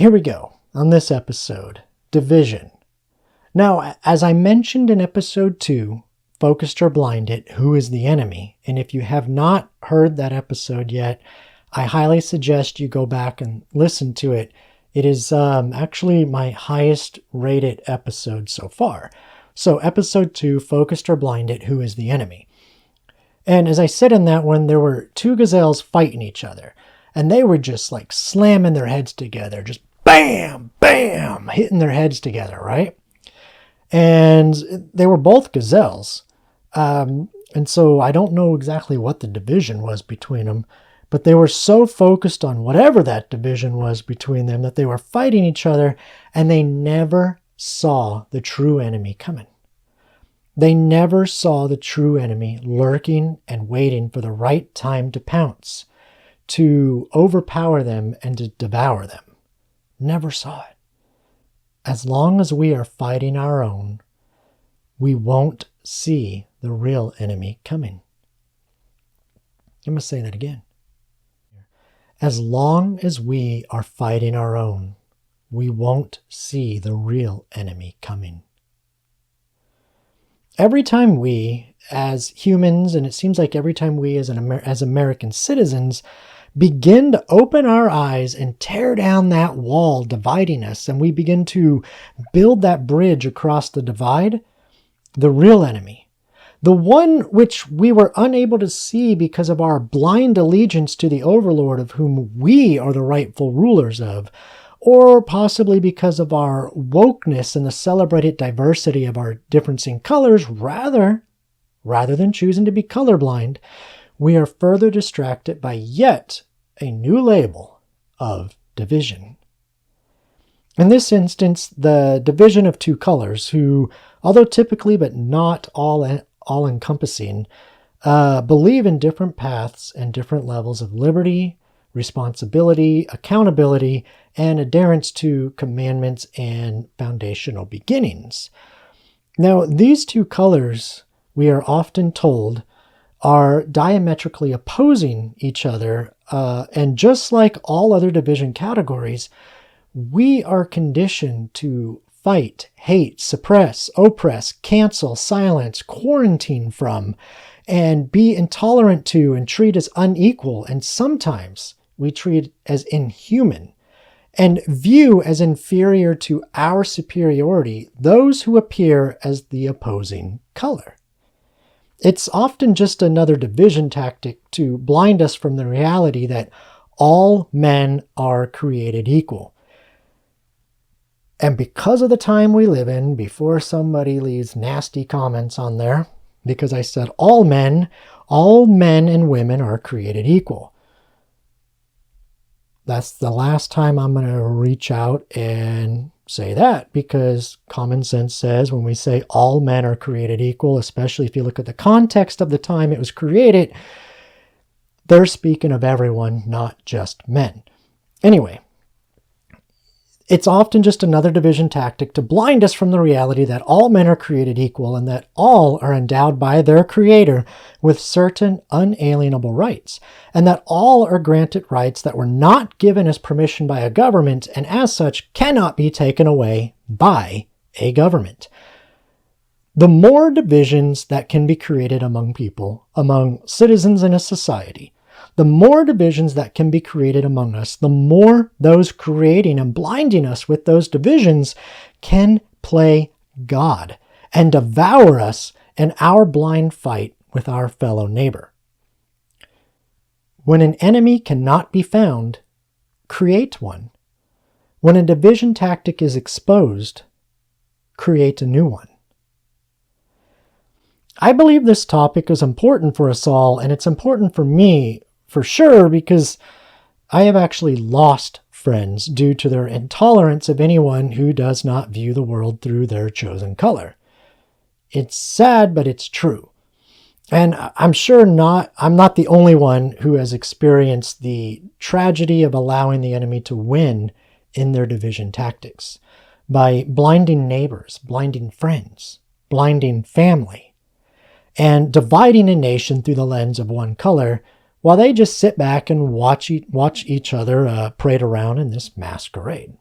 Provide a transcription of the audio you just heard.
here we go on this episode, division. Now, as I mentioned in episode 2, Focused or Blinded, Who is the Enemy? And if you have not heard that episode yet, I highly suggest you go back and listen to it. It is actually my highest rated episode so far. So episode 2, Focused or Blinded, Who is the Enemy? And as I said in that one, there were two gazelles fighting each other. And they were just like slamming their heads together. Just bam, bam, hitting their heads together, right? And they were both gazelles. And so I don't know exactly what the division was between them. But they were so focused on whatever that division was between them that they were fighting each other. And they never saw the true enemy coming. They never saw the true enemy lurking and waiting for the right time to pounce, to overpower them and to devour them. Never saw it. As long as we are fighting our own, we won't see the real enemy coming. I'm going to say that again. As long as we are fighting our own, we won't see the real enemy coming. Every time we, as humans, and it seems like every time we as American citizens, begin to open our eyes and tear down that wall dividing us, and we begin to build that bridge across the divide, the real enemy, the one which we were unable to see because of our blind allegiance to the overlord of whom we are the rightful rulers of, or possibly because of our wokeness and the celebrated diversity of our difference in colors, rather than choosing to be colorblind, we are further distracted by yet a new label of division. In this instance, the division of two colors, who, although typically but not all-encompassing, believe in different paths and different levels of liberty, responsibility, accountability, and adherence to commandments and foundational beginnings. Now, these two colors, we are often told, are diametrically opposing each other, and just like all other division categories, we are conditioned to fight, hate, suppress, oppress, cancel, silence, quarantine from, and be intolerant to and treat as unequal, and sometimes we treat as inhuman, and view as inferior to our superiority those who appear as the opposing color. It's often just another division tactic to blind us from the reality that all men are created equal. And because of the time we live in, before somebody leaves nasty comments on there, because I said all men and women are created equal. That's the last time I'm going to reach out and say that, because common sense says when we say all men are created equal, especially if you look at the context of the time it was created, they're speaking of everyone, not just men. Anyway, it's often just another division tactic to blind us from the reality that all men are created equal and that all are endowed by their Creator with certain unalienable rights, and that all are granted rights that were not given as permission by a government and as such cannot be taken away by a government. The more divisions that can be created among people, among citizens in a society, the more divisions that can be created among us, the more those creating and blinding us with those divisions can play God and devour us in our blind fight with our fellow neighbor. When an enemy cannot be found, create one. When a division tactic is exposed, create a new one. I believe this topic is important for us all, and it's important for me for sure, because I have actually lost friends due to their intolerance of anyone who does not view the world through their chosen color. It's sad, but it's true. And I'm not the only one who has experienced the tragedy of allowing the enemy to win in their division tactics by blinding neighbors, blinding friends, blinding family, and dividing a nation through the lens of one color, while they just sit back and watch each other parade around in this masquerade.